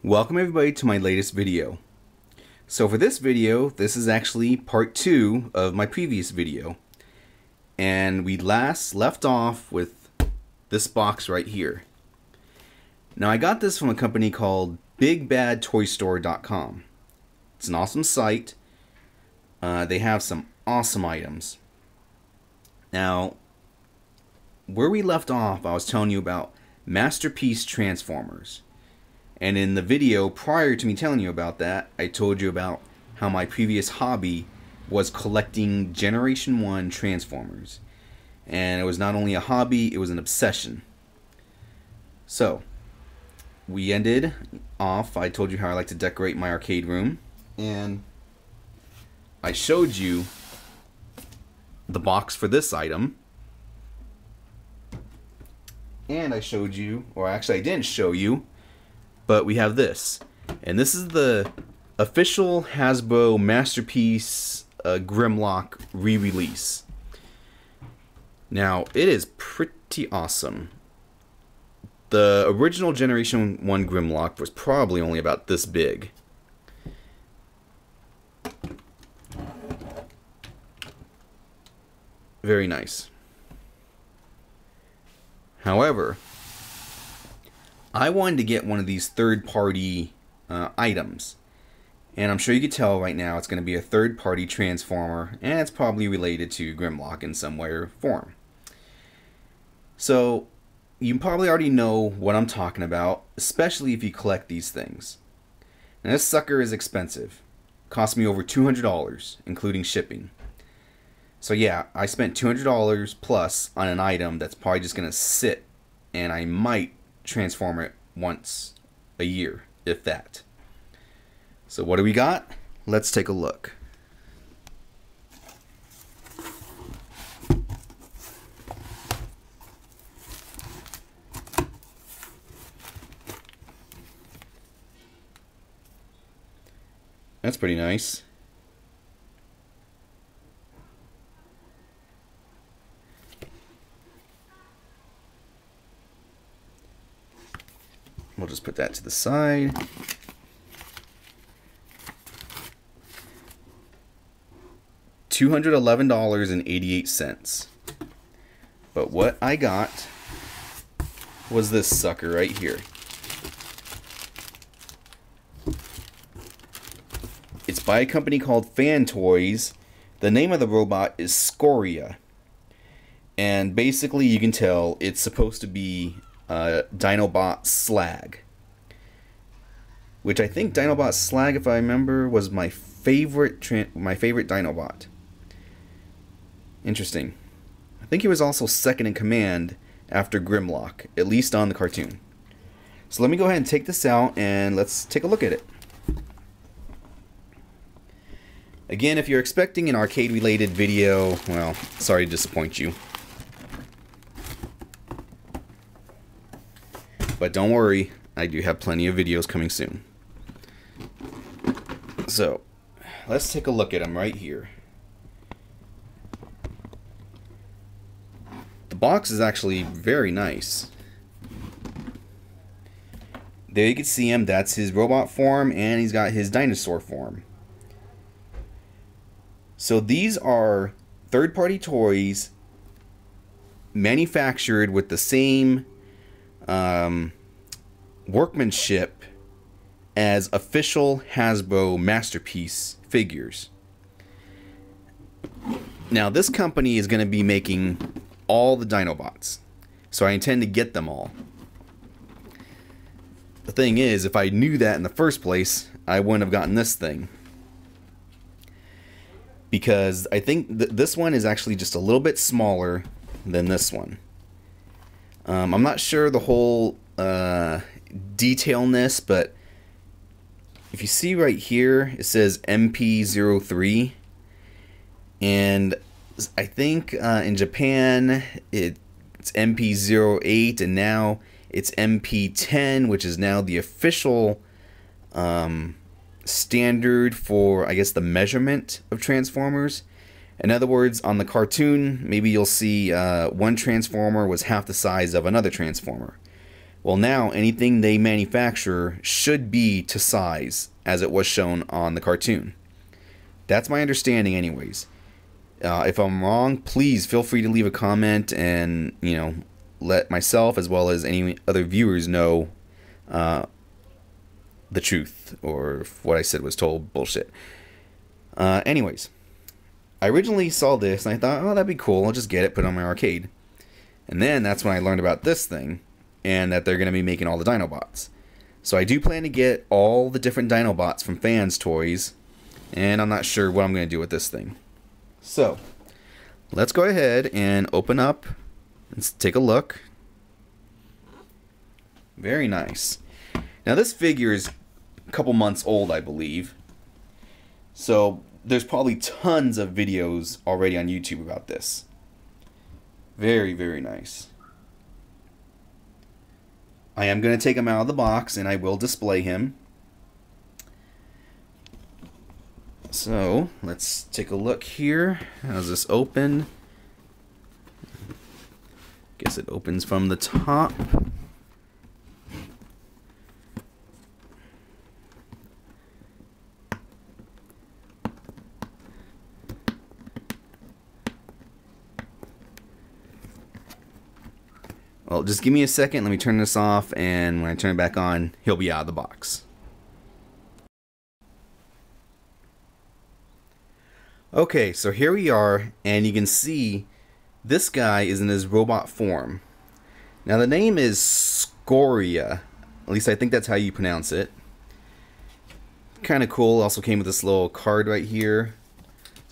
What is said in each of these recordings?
Welcome everybody to my latest video. So for this video, this is actually part 2 of my previous video. And we last left off with this box right here. Now I got this from a company called BigBadToyStore.com. It's an awesome site. They have some awesome items. Now, where we left off, I was telling you about Masterpiece Transformers. And in the video prior to me telling you about that, I told you about how my previous hobby was collecting Generation 1 Transformers. And it was not only a hobby, it was an obsession. So, we ended off, I told you how I like to decorate my arcade room. And I showed you the box for this item. And I showed you, or actually I didn't show you, but we have this. And this is the official Hasbro Masterpiece Grimlock re-release. Now, it is pretty awesome. The original Generation 1 Grimlock was probably only about this big. Very nice. However, I wanted to get one of these third-party items. And I'm sure you can tell right now it's going to be a third-party Transformer, and it's probably related to Grimlock in some way or form. So, you probably already know what I'm talking about, especially if you collect these things. Now, this sucker is expensive. Cost me over $200, including shipping. So yeah, I spent $200 plus on an item that's probably just going to sit, and I might transform it once a year, if that. So what do we got? Let's take a look. That's pretty nice. We'll just put that to the side. $211.88. But what I got was this sucker right here. It's by a company called Fan Toys. The name of the robot is Skoria. And basically you can tell it's supposed to be Dinobot Slag, which I think Dinobot Slag, if I remember, was my favorite Dinobot. Interesting. I think he was also second in command after Grimlock, at least on the cartoon. So let me go ahead and take this out and let's take a look at it. Again, if you're expecting an arcade-related video, well, sorry to disappoint you. But don't worry, I do have plenty of videos coming soon. So, let's take a look at them right here. The box is actually very nice. There you can see him, that's his robot form, and he's got his dinosaur form. So these are third-party toys manufactured with the same workmanship as official Hasbro Masterpiece figures. Now this company is going to be making all the Dinobots, so I intend to get them all. The thing is, if I knew that in the first place, I wouldn't have gotten this thing. Because I think this one is actually just a little bit smaller than this one. I'm not sure the whole detailness, but if you see right here, it says MP03, and I think in Japan it's MP08, and now it's MP10, which is now the official standard for, I guess, the measurement of Transformers. In other words, on the cartoon, maybe you'll see one Transformer was half the size of another Transformer. Well, now anything they manufacture should be to size, as it was shown on the cartoon. That's my understanding anyways. If I'm wrong, please feel free to leave a comment and, you know, let myself as well as any other viewers know the truth, or if what I said was total bullshit. Anyways, I originally saw this and I thought, oh, that'd be cool. I'll just get it, put it on my arcade. And then that's when I learned about this thing and that they're going to be making all the Dinobots. So I do plan to get all the different Dinobots from Fans Toys, and I'm not sure what I'm going to do with this thing. So, let's go ahead and open up and take a look. Very nice. Now this figure is a couple months old, I believe. So, there's probably tons of videos already on YouTube about this. Very, very nice. I am going to take him out of the box and I will display him. So, let's take a look here. How does this open? Guess it opens from the top. Well, just give me a second. Let me turn this off, and when I turn it back on, he'll be out of the box. Okay, so here we are, and you can see this guy is in his robot form. Now the name is Skoria, at least I think that's how you pronounce it. Kind of cool. Also came with this little card right here.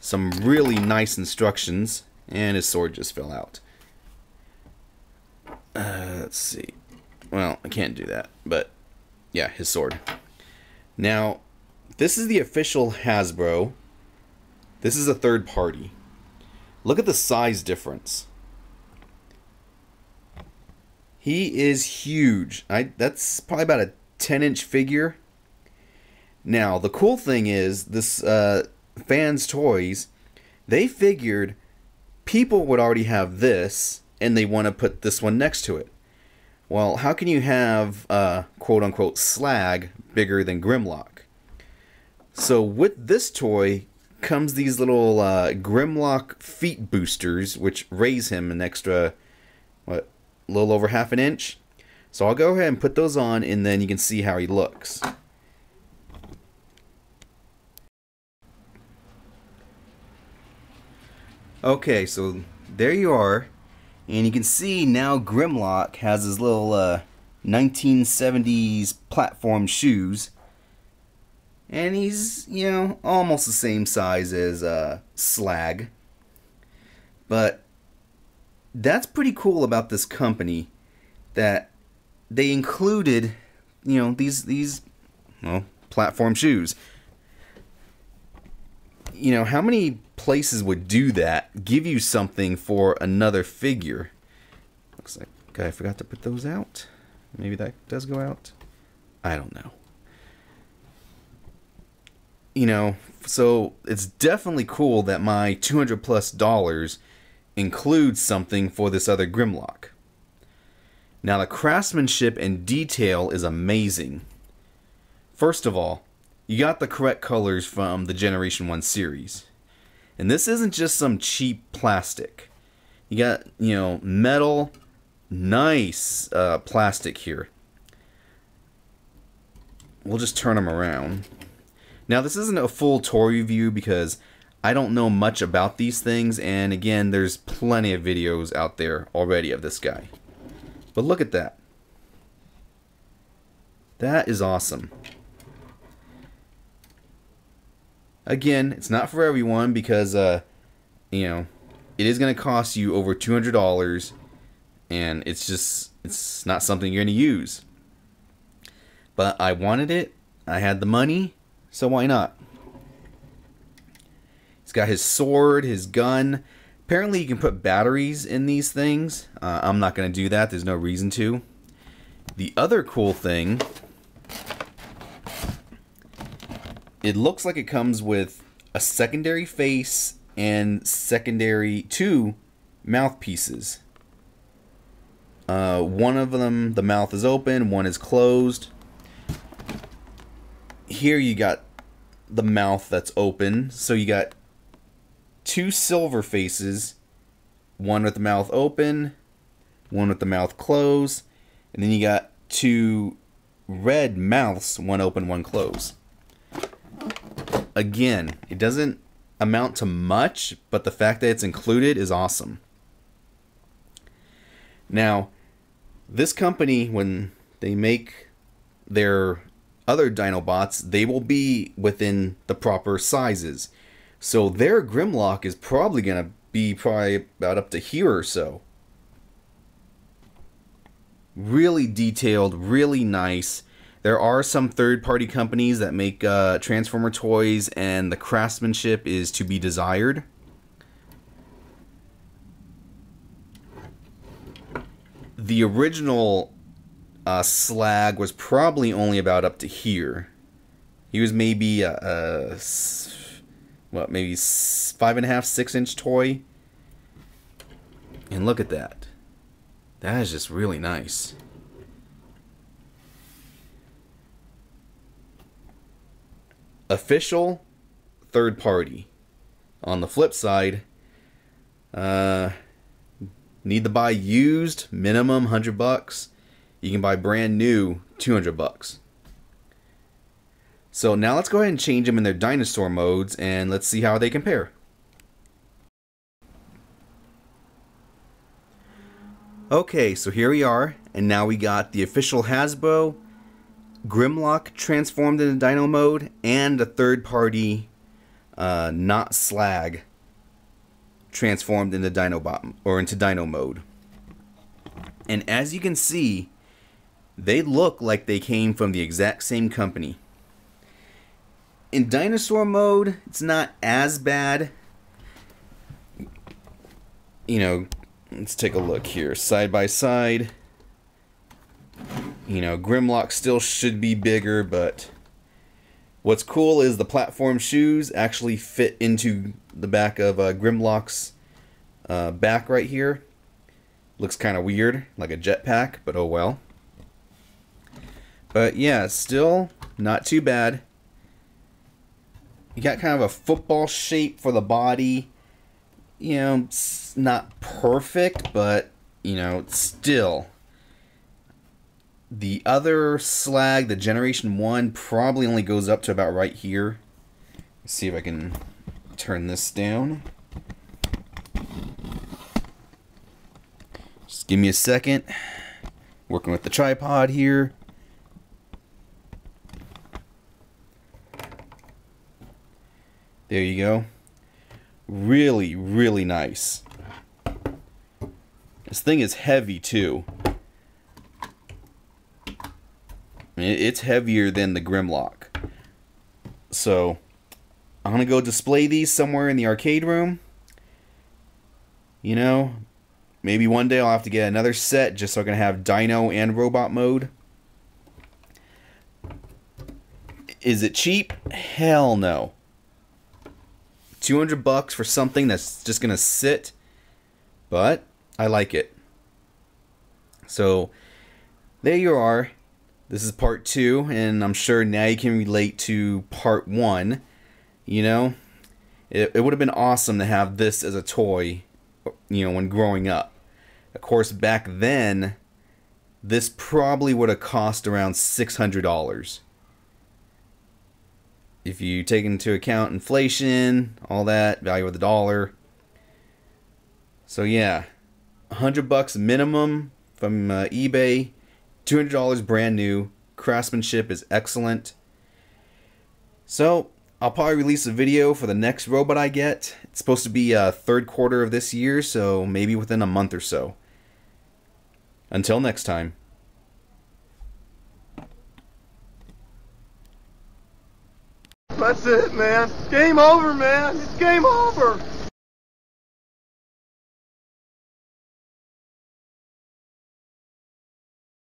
Some really nice instructions, and his sword just fell out. Let's see. Well, I can't do that, but yeah, his sword. Now, this is the official Hasbro. This is a third party. Look at the size difference. He is huge. That's probably about a 10-inch figure. Now, the cool thing is, this Fans Toys, they figured people would already have this, and they want to put this one next to it. Well, how can you have quote-unquote slag bigger than Grimlock? So with this toy comes these little Grimlock feet boosters, which raise him an extra, what, a little over half an inch. So I'll go ahead and put those on, and then you can see how he looks. Okay, so there you are. And you can see now Grimlock has his little 1970s platform shoes. And he's, you know, almost the same size as Slag. But that's pretty cool about this company, that they included, you know, these well, platform shoes. You know, how many places would do that, give you something for another figure? Looks like I forgot to put those out. Maybe that does go out. I don't know. You know, so it's definitely cool that my $200+ includes something for this other Grimlock. Now the craftsmanship and detail is amazing. First of all, you got the correct colors from the Generation 1 series. And this isn't just some cheap plastic. You got, you know, metal, nice plastic here. We'll just turn them around. Now this isn't a full toy review because I don't know much about these things, and again, there's plenty of videos out there already of this guy. But look at that. That is awesome. Again, it's not for everyone because, you know, it is going to cost you over $200, and it's not something you're going to use. But I wanted it, I had the money, so why not? He's got his sword, his gun. Apparently you can put batteries in these things. I'm not going to do that, there's no reason to. The other cool thing, it looks like it comes with a secondary face and secondary 2 mouthpieces. One of them, the mouth is open, one is closed. Here you got the mouth that's open, so you got two silver faces, one with the mouth open, one with the mouth closed, and then you got two red mouths, one open, one closed. Again, it doesn't amount to much, but the fact that it's included is awesome. Now, this company, when they make their other Dinobots, they will be within the proper sizes. So their Grimlock is probably going to be about up to here or so. Really detailed, really nice. There are some third-party companies that make Transformer toys, and the craftsmanship is to be desired. The original Slag was probably only about up to here. He was maybe maybe 5.5, 6-inch toy. And look at that. That is just really nice. Official, third party. On the flip side, need to buy used, minimum $100. You can buy brand new, $200. So now let's go ahead and change them in their dinosaur modes, and let's see how they compare. Okay, so here we are, and now we got the official Hasbro Grimlock transformed into Dino mode, and a third-party not Slag transformed into Dinobot or into Dino mode. And as you can see, they look like they came from the exact same company. In dinosaur mode, it's not as bad. You know, let's take a look here. Side by side. You know, Grimlock still should be bigger, but what's cool is the platform shoes actually fit into the back of Grimlock's back right here. Looks kind of weird, like a jetpack, but oh well. But yeah, still not too bad. You got kind of a football shape for the body. You know, it's not perfect, but, you know, still. The other Slag, the Generation 1, probably only goes up to about right here. Let's see if I can turn this down. Just give me a second. Working with the tripod here. There you go. Really, really nice. This thing is heavy too. It's heavier than the Grimlock. So, I'm going to go display these somewhere in the arcade room. You know, maybe one day I'll have to get another set just so I can have Dino and Robot mode. Is it cheap? Hell no. $200 for something that's just going to sit. But, I like it. So, there you are. This is part 2, and I'm sure now you can relate to part 1. You know, it would have been awesome to have this as a toy, you know, when growing up. Of course, back then, this probably would have cost around $600. If you take into account inflation, all that, value of the dollar. So yeah, $100 minimum from eBay. $200 brand new. Craftsmanship is excellent. So, I'll probably release a video for the next robot I get. It's supposed to be third quarter of this year, so maybe within a month or so. Until next time. That's it, man. Game over, man. It's game over.